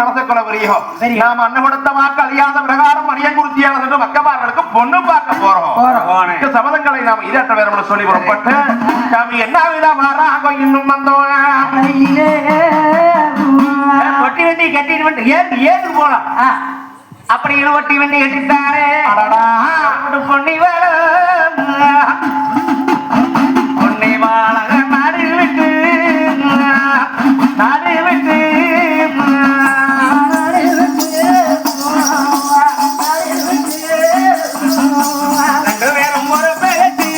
மனசுக்குள்ள புரியும். நாம அண்ணன் கொடுத்த வாக்கு அழியாத பிரகாரம் மணியங்குறிச்சியான சென்று மக்கமார்களுக்கு பொண்ணு பார்க்க போறோம். சபதங்களை நாம இதற்ற வேற சொல்லி புறப்பட்டு சாமி என்ன விதமாக இன்னும் வந்தோம். ஒட்டி வண்டி கட்டிட்டு ஏது போலாம். அப்படி ஒட்டி வண்டி கட்டிட்டாரே பொன்னி வாழ பொன்னி வாழ நாடு விட்டு நாடு விட்டு ரெண்டு பேரும் ஒரு பேச்சு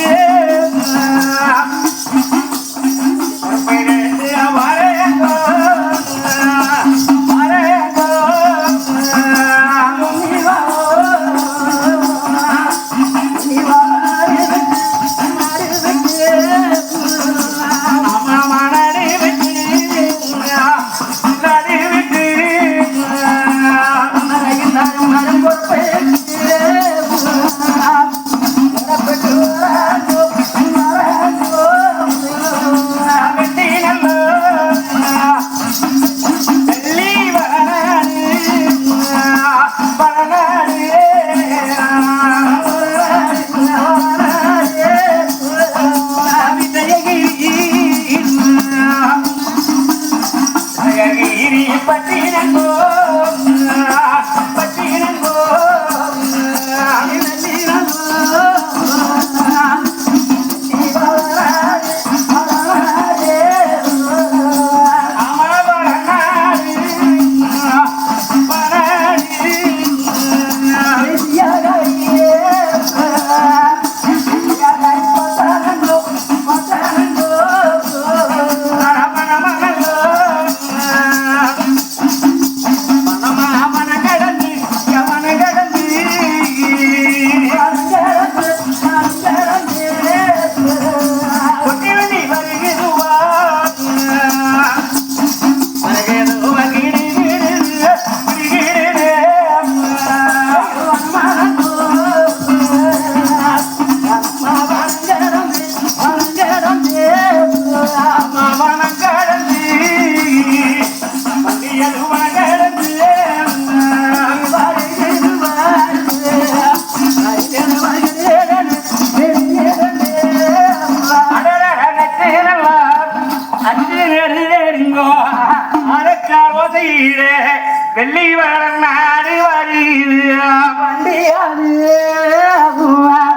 வெள்ளி வர நாடு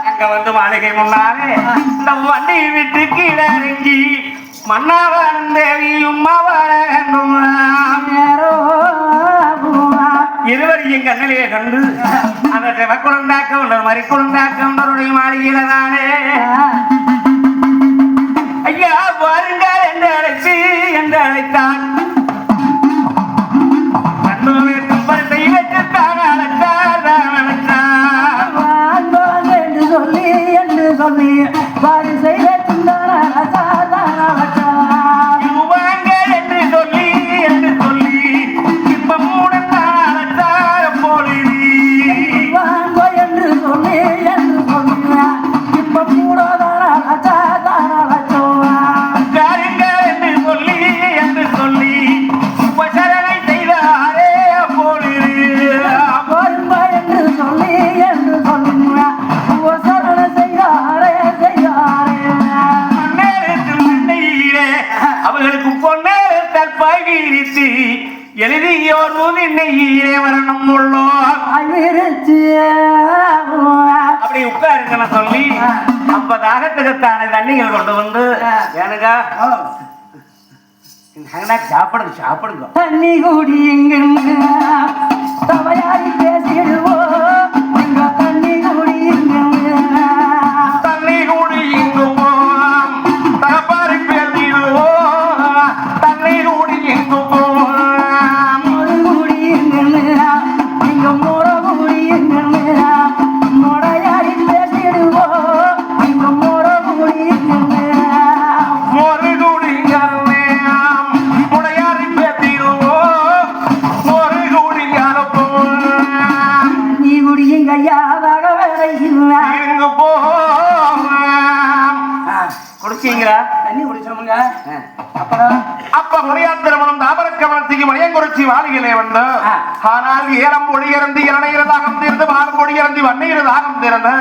அங்க வந்து மாளிகை முன்னாலே இந்த வண்டி விட்டு கீழே இறங்கி மன்னாவன் தேவியும் இருவரையும் கண்ணிலேயே கண்டு அந்த செவ குழந்தாக்க உள்ள மறி குழந்தாக்க உண்டருடைய மாளிகையில தானே ஐயா பாருங்கள் என்று அழைத்து என்று அழைத்தான். அப்படி உட்காருங்க சொல்லி 50 ஆகத்துக்குத்தான தண்ணிகள் கொண்டு வந்து ஏனுங்க சாப்பிடுங்க சாப்பிடுங்க தண்ணி கூடி எங்க தவையாரி பேசிடுவோம் தண்ணி கூடி தண்ணி கூடி எங்குவோம் தகப்பாரி பேசிடுவோம் தண்ணி கூடி எங்குவோம் அப்ப முறையா திருமணம் தாமரக்கவனத்துக்கு மணியங்குறிச்சி குறிச்சி வாளிகளே வந்து ஆனால் ஏலம் மொழியிறந்து இளநீரதாகம் தீர்ந்து வாரம் மொழியிறந்து வன்னியிரதாகம் தீர்ந்து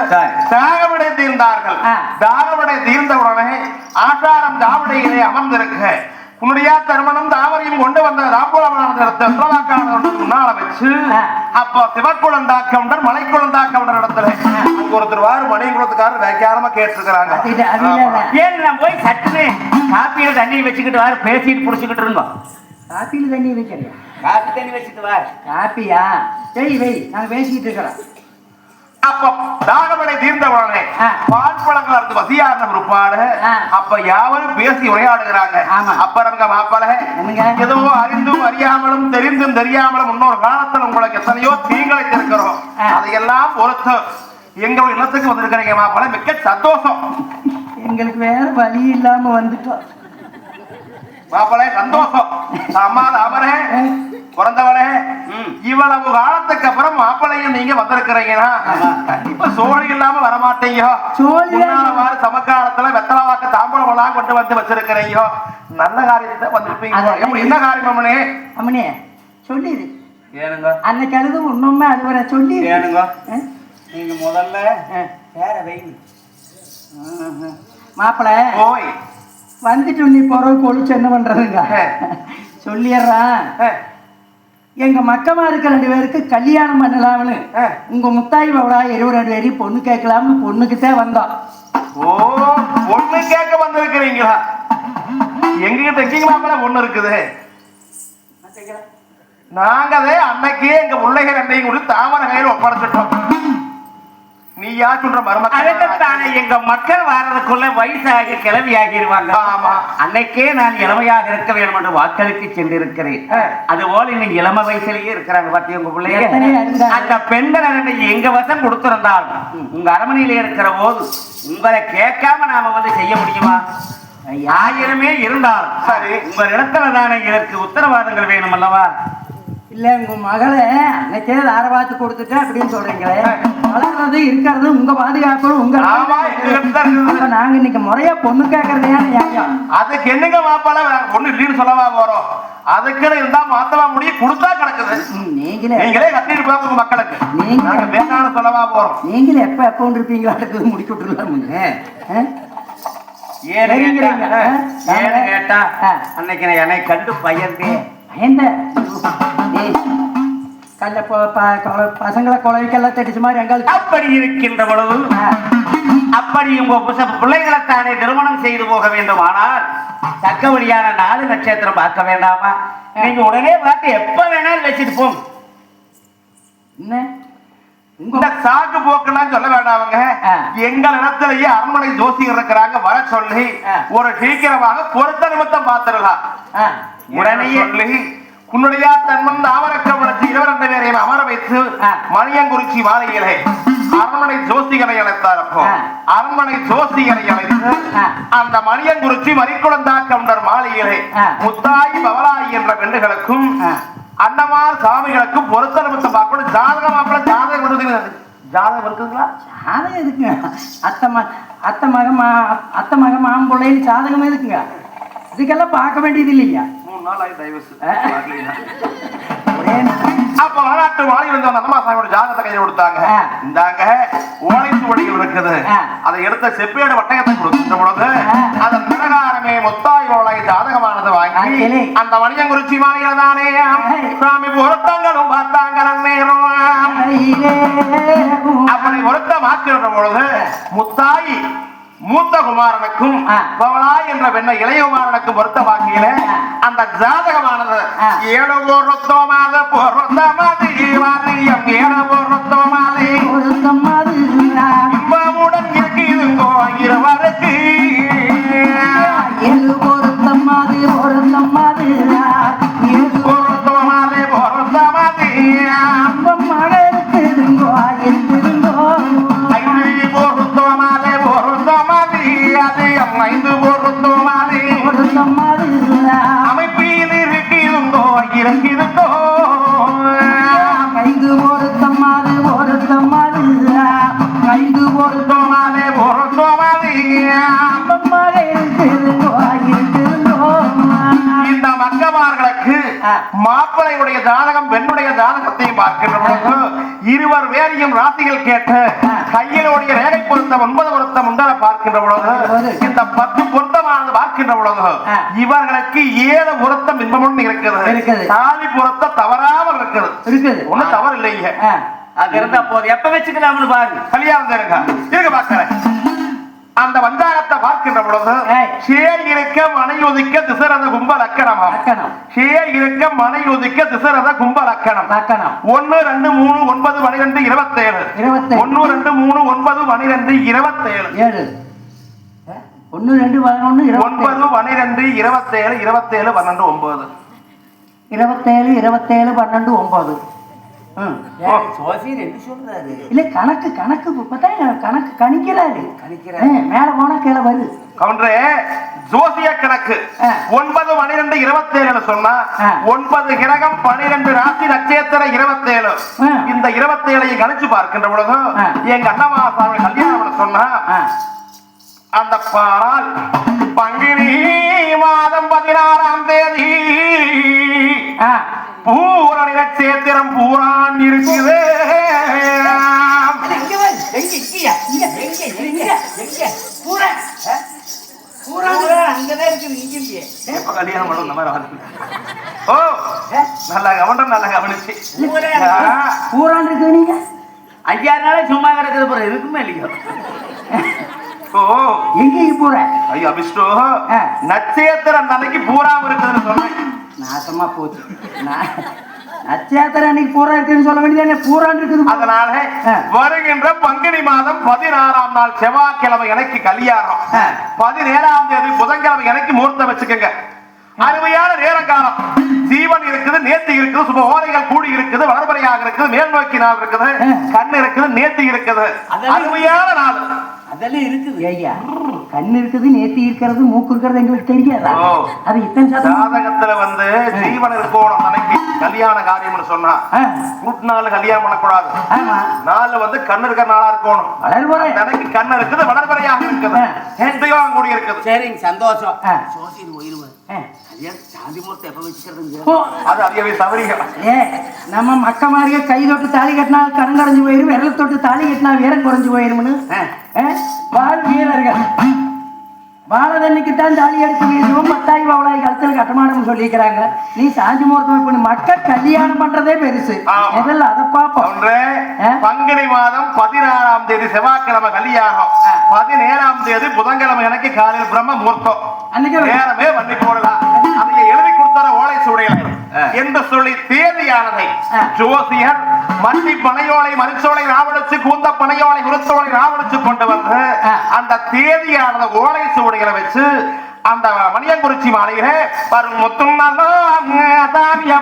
தாகவிடை தீர்ந்தார்கள். தாகவிடை தீர்ந்தவுடனே ஆசாரம் தாவடையிலே அமர்ந்திருக்க உன்னுடைய திருமணம் தாவரையும் கொண்டு வந்த ராம்பூலமானது முன்னால வச்சு அப்போ சிவக்குழந்தாக்கவுண்டர் மலைக்குழந்தாக்கவுண்டர் இடத்துல அங்க ஒருத்தர் வாரு மணிக்குளத்துக்காரர் வேக்காரமா கேட்டிருக்கிறாங்க. ஏன் நான் போய் சட்டுன்னு காப்பியில தண்ணி வச்சுக்கிட்டு வாரு பேசிட்டு புடிச்சுக்கிட்டு இருந்தோம். காப்பியில தண்ணி வைக்கிறியா? காப்பி தண்ணி வச்சுட்டு வாரு. காப்பியா? சரி வை, நாங்க பேசிக்கிட்டு இருக்கிறோம். அப்ப தாகவடை தீர்ந்தவுடனே பால் பழங்கள் இருந்து வசியான பிற்பாடு அப்ப யாவரும் பேசி உரையாடுகிறாங்க. அப்ப நமக்கு மாப்பல ஏதோ அறிந்தும் அறியாமலும் தெரிந்தும் தெரியாமலும் இன்னொரு காலத்துல உங்களுக்கு எத்தனையோ தீங்களை இருக்கிறோம். அதையெல்லாம் பொறுத்து எங்களுடைய இல்லத்துக்கு வந்திருக்கிறீங்க மாப்பல, மிக்க சந்தோஷம். எங்களுக்கு வேற வழி இல்லாம வந்துட்டோம் மாப்பளே, சந்தோஷம். அம்மா அவரே பிறந்தவளே, இவ்வளவு காலத்துக்கு அப்புறம் மாப்பிள்ளையும் நீங்க வந்திருக்கிறீங்கன்னா கண்டிப்பா சோழி இல்லாம வரமாட்டீங்க. சமக்காலத்துல வெத்தலவாக்க தாம்பூலம் எல்லாம் கொண்டு வந்து வச்சிருக்கிறீங்க. நல்ல காரியத்தை வந்திருப்பீங்க. என்ன காரியம் அம்மனே? அம்மனே சொல்லிடு. ஏனுங்க அன்னைக்கு அழுது உண்மை அது வர சொல்லி. ஏனுங்க நீங்க முதல்ல வேற வெயில் மாப்பிள்ள போய் வந்துட்டு நீ போற கொழிச்சு என்ன பண்றதுங்க சொல்லிடுறான். எங்க மக்கமா இருக்க 2 பேருக்கு கல்யாணம் பண்ணலாம்னு உங்க முத்தாய் பவளா 22 பேரி பொண்ணு கேட்கலாம்னு பொண்ணுக்கிட்டே வந்தோம். ஓ, பொண்ணு கேட்க வந்திருக்கிறீங்களா? எங்ககிட்ட எங்கீங்களாமல பொண்ணு இருக்குது. நாங்க அன்னைக்கே எங்க பிள்ளைகள் என்னையும் கூட தாமரை கையில் ஒப்படைச்சிட்டோம். நீ யா சொல்ற மருமகன் எங்க மக்கள் வாரதுக்குள்ள வயசாகி கிளவி ஆகிடுவாங்க. அன்னைக்கே நான் இளமையாக இருக்க வேண்டும் என்று வாக்களித்து சென்றிருக்கிறேன். அதுபோல இன்னைக்கு இளம வயசுலயே இருக்கிறாங்க பாட்டி உங்க பிள்ளைங்க. அந்த பெண்கள் எங்க வசம் கொடுத்திருந்தால் உங்க அரமனையில இருக்கிற போது உங்களை கேட்காம நாம வந்து செய்ய முடியுமா? 1000 இருந்தால் சரி, உங்க இடத்துல தானே எனக்கு உத்தரவாதங்கள் வேணும் அல்லவா? இல்ல உங்க மகளை அன்னைக்கே தாரவாத்து கொடுத்துட்டு அப்படின்னு சொல்றீங்களே, வளர்றது இருக்கிறது உங்க பாதுகாப்பு உங்க. நாங்க இன்னைக்கு முறையா பொண்ணு கேட்கறது ஏன்? அதுக்கு என்னங்க மாப்பால பொண்ணு இல்லைன்னு சொல்லவா போறோம்? அதுக்குன்னு இருந்தா மாத்தவா முடியும், கொடுத்தா கிடக்குது. நீங்களே கட்டிட்டு போங்க மக்களுக்கு. நீங்க வேணாலும் சொல்லவா போறோம். நீங்களே எப்ப இருப்பீங்களா இருக்குது முடிக்க விட்டுருலாம். ஏன்னு கேட்டா அன்னைக்கு நான் என்னை கண்டு பயந்தே பசங்களை கொலைக்கெல்லாம் தெரிச்சு மாதிரி எங்களுக்கு அப்படி இருக்கின்ற பொழுது அப்படி உங்க பிள்ளைகளைத்தானே திருமணம் செய்து போக வேண்டுமானால் தக்கபடியான 4 நட்சத்திரம் பார்க்க வேண்டாமா? நீங்க உடனே பார்த்து எப்ப வேணாலும் வச்சுட்டு போங்க. என்ன இந்த சாக்கு போக்கெல்லாம் சொல்ல வேண்டாமங்க. எங்கள் இடத்துலயே அரண்மனை ஜோசியர் இருக்கிறாங்க, வர சொல்லி ஒரு சீக்கிரமாக பொருத்த நிமித்தம் பார்த்துடலாம். உடனே சொல்லி உன்னுடைய தன்மன் தாவரக்க வளர்ச்சி 22 பேரையும் அமர வைத்து மணியங்குறிச்சி மாலையிலே அரண்மனை ஜோசிகளை அழைத்தாரப்போ அரண்மனை ஜோசிகளை அழைத்து அந்த மணியங்குறிச்சி மணிக்குழந்தாக்கவுண்டர் மாலையிலே முத்தாய் பவளாய் என்ற பெண்களுக்கும் அன்னமார் சாமிகளுக்கும் பொருத்த நிமித்தம் பார்க்கணும். ஜாதகம் மாப்பிள்ள ஜாதகம் ஜாதகம் இருக்குங்களா? ஜாதகம் இருக்குங்க. அத்தை மக மாம்பிள்ளைன்னு ஜாதகம் இருக்குங்க. இதுக்கெல்லாம் பார்க்க வேண்டியது இல்லையா? 3 நாள் ஆகி டைவர்ஸ். அப்ப வரலாற்று மாலை வந்து அந்த அன்னமாசாமியோட ஜாதகத்தை கையில் கொடுத்தாங்க. இந்தாங்க ஓலைத்து வடிகள் இருக்குது, அதை எடுத்த செப்பேடு வட்டயத்தை கொடுக்கின்ற பொழுது அதன் பிரகாரமே முத்தாய் ஓலை ஜாதகமானது வாங்கி அந்த மணியங்குறிச்சி மாலையில தானே சுவாமி பொருத்தங்களும் பார்த்தாங்க. அப்படி பொருத்தமாக்குகின்ற பொழுது முத்தாய் மூத்த குமாரனுக்கும் பவளாய் என்ற பெண்ணை இளையகுமாரனுக்கும் பொருத்த வாக்கியில அந்த ஜாதகமானது 7 பொருத்தமாத பொருத்தமாதி வாரியம் 7 பொருத்தமாதி இன்பமுடன் இருக்குதுங்கோ இருவருக்கு 7 பொருத்தமாதி பொருத்தமாதி பொருத்தமாதி பொருத்தமாதி இன்பமாக இருக்குதுங்கோ இருக்குதுங்கோ 5 பொருத்தமாதி பொருத்தமாதி அது 5 பொருத்தமாதி பொருத்தமாதி அமைப்பில் இருக்குதுங்கோ இருக்குதுங்கோ 5 பொருத்தமாதி பொருத்த ஆணுடைய ஜாதகம் பெண்ணுடைய ஜாதகத்தையும் பார்க்கின்ற பொழுது இருவர் வேலையும் ராசிகள் கேட்டு கையிலுடைய ரேகை பொருத்தம் 9 பொருத்தம் உண்டன பார்க்கின்ற பொழுது இந்த 10 பொருத்தமானது பார்க்கின்ற பொழுது இவர்களுக்கு 7 பொருத்தம் இன்பமும் இருக்குது. தாலி பொருத்தம் தவறாமல் இருக்குது. ஒண்ணும் தவறு இல்லைங்க. அது இருந்தா போதும். எப்ப வச்சுக்கலாம்னு பாருங்க. கல்யாணம் இருக்க பாக்கிறேன். அந்த வந்தாகத்தை பார்க்கின்ற பொழுது இருக்க மனையுதிக்க திசரத கும்ப லக்கணம். இருக்க மனையுதிக்க திசரத கும்ப லக்கணம். 1 2 3 9 12 27. 1 2 3 9 12 27. 1 2 11 9 12 27 27 12 9. 27 27 12 9. இல்ல கணக்கு கணக்கு கணிக்கிறாரு. மேல போனா கீழே வருது. கவுண்டரே ஜோசிய கணக்கு 9 12 27 சொன்னா 9 கிரகம் 12 ராசி நட்சத்திரம் 27. இந்த 27 கணிச்சு பார்க்கின்ற பொழுது எங்க அண்ணமா சாமி கல்யாணம் சொன்னா அந்த பால் பங்கினி மாதம் 16ஆம் தேதி பூரணி நட்சத்திரம் பூரான் இருக்குது. நல்லா கவனிச்சு பூரான் இருக்கு. நீங்க 5-6 நாளே சும்மா கிடக்குது போற இருக்குமே இல்லையோ. எங்க போற? ஐயோ விஷ்ணு நட்சத்திரம் நாளைக்கு பூராம இருக்குதுன்னு சொன்னேன். நாசமா போச்சு. நட்சத்திரம் அன்னைக்கு பூரா இருக்குன்னு சொல்ல வேண்டியது பூரான் இருக்குது. அதனால வருகின்ற பங்குனி மாதம் 16ஆம் நாள் செவ்வாய்க்கிழமை எனக்கு கல்யாணம். 17ஆம் தேதி புதன்கிழமை எனக்கு முகூர்த்தம் வச்சுக்கோங்க. அருமையான நேர காலம். ஜீவன் இருக்குது, நேர்த்தி இருக்குது, சுப ஓரைகள் கூடி இருக்குது, வளர்பறையாக இருக்குது, மேல் நோக்கி நாள் இருக்குது, கண் இருக்குது, நேர்த்தி இருக்குது. அருமையான நாள் அதெல்லாம் இருக்குது. ஐயா கண் இருக்குது, நேர்த்தி இருக்கிறது, மூக்கு இருக்கிறது எங்களுக்கு தெரியாதா? அது இத்தனை ஜாதகத்துல வந்து ஜீவன் இருக்கணும். அன்னைக்கு கல்யாண காரியம்னு சொன்னா கூட்டினால கல்யாணம் பண்ணக்கூடாது. நாள் வந்து கண் இருக்கிற நாளா இருக்கணும். அன்னைக்கு கண் இருக்குது, வளர்பறையாக இருக்குது, தெய்வம் கூடி இருக்குது. சரிங்க, சந்தோஷம். நம்ம மக்க மாதிரியே கை தொட்டு தாலி கட்டினா கண் குறைஞ்சு போயிரும், விரல் தொட்டு தாலி கட்டினா வீரம் குறைஞ்சு போயிரும்னு வாழ் வீரர்கள் வாழதன்னைக்குத்தான் தாலி எடுத்து வீசுவோம், 10 பவுளாய் கழுத்தில் கட்டமானு சொல்லிக்கிறாங்க. நீ சாஞ்சி முகூர்த்தம் பண்ணி மக்கள் கல்யாணம் பண்றதே பெருசு. முதல்ல அதை பார்ப்போம். பங்குனி மாதம் 16ஆம் தேதி செவ்வாய்க்கிழமை கல்யாணம். 17ஆம் தேதி புதன்கிழமை எனக்கு காலையில் பிரம்ம முகூர்த்தம். அன்னைக்கு நேரமே வண்டி போடலாம். அதை எழுதி கொடுத்தார ஓலை சூடையில என்று சொல்லி தேதியானதை ஜோசியர் மண்டி பனையோலை மரிச்சோலை ராவடிச்சு கூந்த பனையோலை உருத்தோலை ராவடிச்சு கொண்டு வந்து அந்த தேதியானதை ஓலை சூடைகளை வச்சு அந்த மணியங்குறிச்சி மாலையில வரும் முத்தும்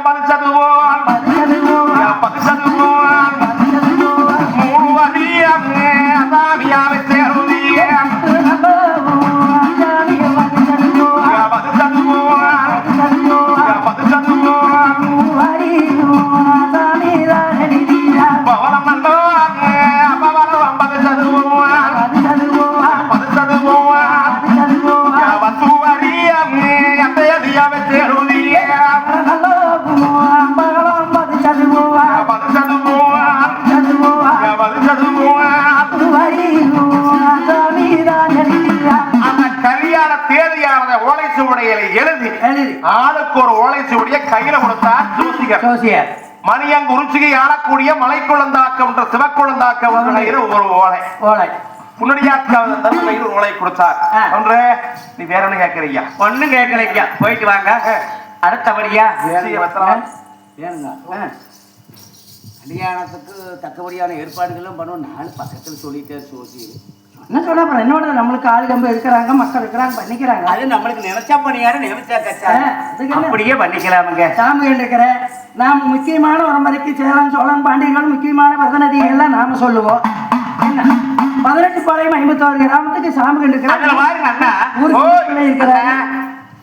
பதிச்சதுவோம் மூணு வரியம் அதாமியாவை சேருதிய ஆளுக்கு ஒரு ஓலை சுவடியை கையில கொடுத்தார் ஜோசியர். மணியங்குறிச்சிக்கு ஆளக்கூடிய மலைக்குழந்தாக்கம் சிவக்குழந்தாக்கம் ஒரு ஓலை முன்னாடியாக்க ஓலை கொடுத்தார். ஒன்று நீ வேற என்ன கேட்கறீங்க? ஒண்ணும் கேட்கலைங்க, போயிட்டு வாங்க. அடுத்தபடியா கல்யாணத்துக்கு தக்கபடியான ஏற்பாடுகளும் பண்ணுவோம். நாலு பக்கத்தில் சொல்லிட்டே ஜோசி என்ன சொல்ல என்னோட நம்மளுக்கு ஆள் கம்பு இருக்கிறாங்க, மக்கள் இருக்கிறாங்க, பண்ணிக்கிறாங்க. அது நம்மளுக்கு நினைச்சா பண்ணியாரு, நினைச்சா கச்சா அப்படியே பண்ணிக்கலாமுங்க. சாமி இருக்கிற நாம முக்கியமான உரம்பரைக்கு சேலம் சோழன் பாண்டியர்கள் முக்கியமான பிரதநதிகள்லாம் நாம சொல்லுவோம். என்ன 18 பாளையம் 51 கிராமத்துக்கு சாமி இருக்கிறாங்க.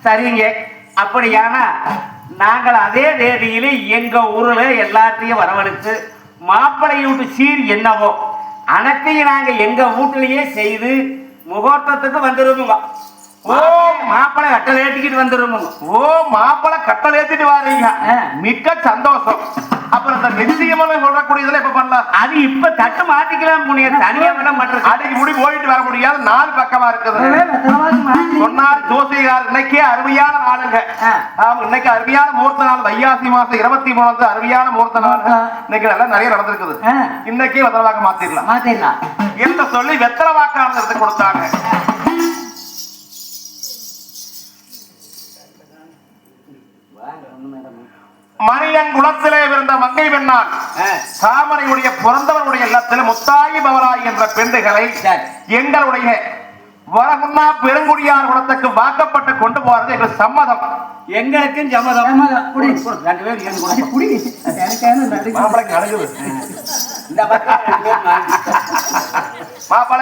சரிங்க, அப்படியானா நாங்கள் அதே தேதியில எங்க ஊர்ல எல்லாத்தையும் வரவழைத்து மாப்பிள்ளை வீட்டு சீர் என்னவோ அனைத்தையும் நாங்க எங்க வீட்டிலேயே செய்து முகூர்த்தத்துக்கு வந்துருவோங்க. ஓ மாப்பிள்ளை கட்டளை ஏற்றிக்கிட்டு வந்துருமோ. ஓ மாப்பிள்ளை கட்டளை ஏத்திட்டு வாரீங்க, மிக்க சந்தோஷம். அப்புறம் இந்த நிச்சயமெல்லாம் சொல்லக்கூடியதுல இப்ப பண்ணலாம். அது இப்ப தட்டு மாட்டிக்கலாம் முனிய, தனியா விட மாட்டேன். அன்னைக்கு முடி போயிட்டு வர முடியாது, நாலு பக்கமா இருக்குது. சொன்னார் ஜோசிகார், இன்னைக்கே அருமையான நாளுங்க. இன்னைக்கு அருமையான முகூர்த்த நாள், வைகாசி மாசம் 23 அருமையான முகூர்த்த நாள். இன்னைக்கு நல்லா நிறைய நடந்திருக்குது. இன்னைக்கே வெத்தலை வாக்கு மாத்திடலாம் என்று சொல்லி வெத்தலை வாக்கானது எடுத்து கொடுத்தாங்க. மணியன் குலத்திலே பிறந்த மங்கை பெண்ணால் தாமரையுடைய பிறந்தவருடைய இல்லத்தில் முத்தாயி பவராய் என்ற பெண்டுகளை எங்களுடைய வரகுன்னா பெருங்குடியார் குலத்துக்கு வாக்கப்பட்டு கொண்டு போறது எங்களுக்கு சம்மதம். எங்களுக்கும் சம்மதம். மாப்பிள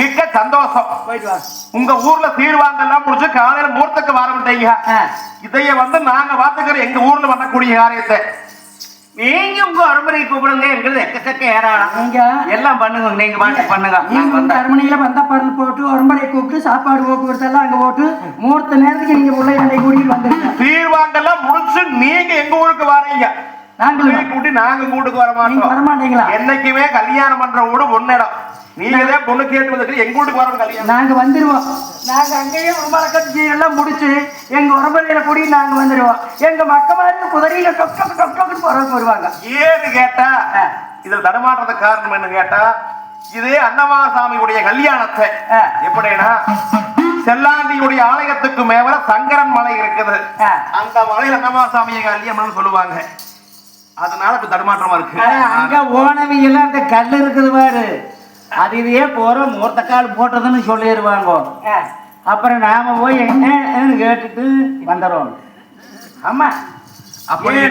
மிக்க சந்தோஷம். உங்க ஊர்ல தீர்வாங்கெல்லாம் முடிச்சு காலையில மூர்த்தக்கு வரவிட்டீங்க. இதைய நாங்க பாத்துக்கிற எங்க ஊர்ல பண்ணக்கூடிய காரியத்தை நீங்க உங்க அரண்மனை கூப்பிடுங்க, எங்களுக்கு எக்கச்சக்க ஏறாளம். நீங்க எல்லாம் பண்ணுங்க, நீங்க பாட்டு பண்ணுங்க. நீங்க அரண்மனையில வந்த பறந்து போட்டு அரண்மனை கூப்பிட்டு சாப்பாடு போக்குவரத்து எல்லாம் அங்க போட்டு மூர்த்த நேரத்துக்கு நீங்க உள்ள என்னை கூட்டிட்டு வந்துருங்க. தீர்வாங்கெல்லாம் முடிச்சு நீங்க எங்க ஊருக்கு வரீங்க, கூட்டி நாங்க கூட்டுக்கு வரமாட்டீங்களா? என்னைக்குமே கல்யாணம் பண்ற ஊடு பொண்ணிடம். நீங்களே பொண்ணு கேட்டு வந்து எங்க வீட்டுக்கு வரோம் கல்யாணம், நாங்க வந்துருவோம். நாங்க அங்கேயே உரம்பலக்கட்டு எல்லாம் முடிச்சு எங்க உரம்பலையில கூடி நாங்க வந்துருவோம். எங்க மக்கமாரி குதிரையில டொக்கு போறவங்க வருவாங்க. ஏன்னு கேட்டா இதுல தடமாற்றதுக்கு காரணம் என்ன கேட்டா, இதே அன்னமாசாமியுடைய கல்யாணத்தை எப்படின்னா செல்லாண்டியுடைய ஆலயத்துக்கு மேல சங்கரன் மலை இருக்குது. அந்த மலையில அன்னமாசாமியை கல்யாணம்னு சொல்லுவாங்க. அதனால இப்ப தடுமாற்றமா இருக்கு. அங்க ஓனவியெல்லாம் அந்த கல் இருக்குது பாரு, அது இதையே போறோம் மூர்த்தக்கால் போட்டதுன்னு சொல்லிடுவாங்க. அப்புறம் நாம போய் என்னன்னு கேட்டுட்டு வந்துடுறோம். ஆமா, அப்படியே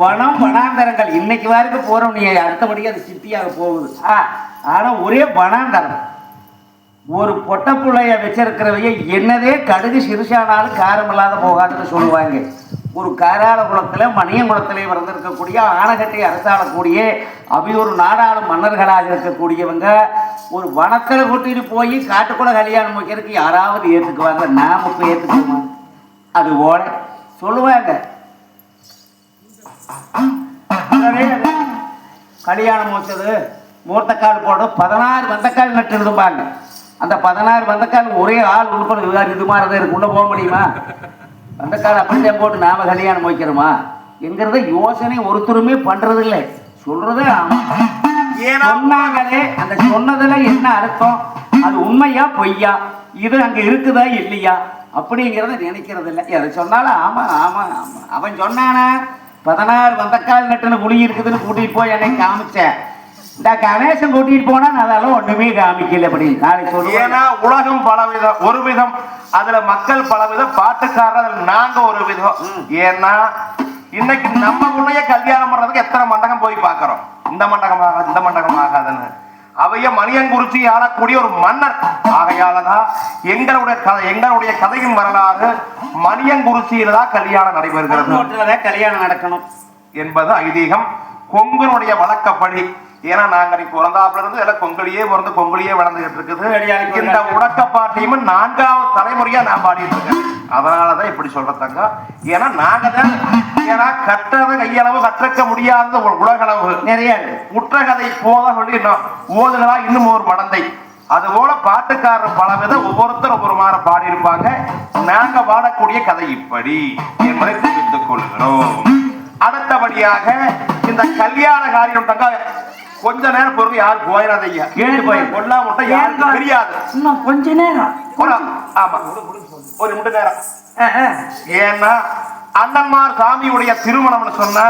வனம் வனாந்தரங்கள் இன்னைக்கு வரைக்கும் போறோம். நீ அடுத்தபடியாக அது சித்தியாக போகுது. ஆனா ஒரே வனாந்தரம். ஒரு பொட்ட பிள்ளைய வச்சிருக்கிறவைய என்னதே கடுகு சிறுசானாலும் காரம் இல்லாத போகாதுன்னு சொல்லுவாங்க. ஒரு காராள குளத்துல மணியன் குளத்திலே வந்திருக்கக்கூடிய ஆனகட்டை அரசாளக்கூடிய அவையொரு நாடாளும் மன்னர்களாக இருக்கக்கூடியவங்க ஒரு வனத்துல கூட்டிட்டு போய் காட்டுக்குள்ள கல்யாணம் வைக்கிறதுக்கு யாராவது ஏற்றுக்குவாங்க? நாம இப்ப ஏற்றுக்குவோமா? அது போல சொல்லுவாங்க. கல்யாணம் வச்சது மூர்த்தக்கால் போட 16 வந்தக்கால் நட்டு இருப்பாங்க. அந்த 16 வந்தக்கால் ஒரே ஆள் உட்பட இது மாதிரி இருக்கு. உள்ள போக முடியுமா? வந்தக்கால் அப்படித்தான் போட்டு நாம கல்யாணம் வைக்கிறோமா என்கிறத யோசனை ஒருத்தருமே பண்றது இல்லை. சொல்றதே சொன்னாங்களே, அந்த சொன்னதுல என்ன அர்த்தம், அது உண்மையா பொய்யா, இது அங்க இருக்குதா இல்லையா அப்படிங்கிறத நினைக்கிறது இல்லை. எதை சொன்னாலும் ஆமா ஆமா ஆமா அவன் சொன்னானா 16 வந்தக்கால் நட்டுன்னு புளி இருக்குதுன்னு கூட்டிட்டு போய் என்னை காமிச்சேன். இந்த கணேசன் கூட்டிட்டு போனா அதெல்லாம் ஒண்ணுமே காமிக்கல. அப்படி நாளைக்கு சொல்லுவேன். ஏன்னா உலகம் பலவிதம், ஒரு விதம், அதுல மக்கள் பலவிதம், பாட்டுக்காரர் நாங்க ஒரு விதம். ஏன்னா இன்னைக்கு நம்ம முன்னைய கல்யாணம் பண்றதுக்கு எத்தனை மண்டகம் போய் பாக்குறோம். இந்த மண்டகமாக இந்த மண்டகம் ஆகாதுன்னு அவைய மணியங்குறிச்சி ஆளக்கூடிய ஒரு மன்னர். ஆகையாலதான் எங்களுடைய கதையின் வரலாறு மணியங்குறிச்சியில தான் கல்யாணம் நடைபெறுகிறது. கல்யாணம் நடக்கணும் என்பது ஐதீகம், கொங்கனுடைய வழக்கப்படி. ஏன்னா நாங்க பிறந்தாப்புல இருந்து எல்லாம் கொங்கலியே பிறந்து கொங்கலியே வளர்ந்துகிட்டு இருக்குது. இந்த உடக்கப்பாட்டையும் 4வது தலைமுறையா நான் பாடிட்டு இருக்கேன். அதனாலதான் இப்படி சொல்றதாங்க. ஏன்னா நாங்க தான் கட்டுறது கையளவு கற்றுக்க முடியாத ஒரு உலகளவு நிறைய முற்றகதை போத சொல்லி ஓதுகளா இன்னும் ஒரு மடந்தை. அது போல பாட்டுக்காரர் பல வித ஒவ்வொருத்தர் ஒவ்வொரு மாதிரி பாடி இருப்பாங்க. நாங்க பாடக்கூடிய கதை இப்படி என்பதை தெரிவித்துக் கொள்கிறோம். அடுத்தபடியாக இந்த கல்யாண காரியம் தங்க கொஞ்ச நேரம் பொறுமை யாரு போயிடாதீங்க. கேட்டு போய் கொல்லா முட்டை யாருக்கு தெரியாது. இன்னும் கொஞ்ச நேரம், ஆமா ஒரு முட்டை நேரம். ஏன்னா அண்ணன்மார் சாமியுடைய திருமணம்னு சொன்னா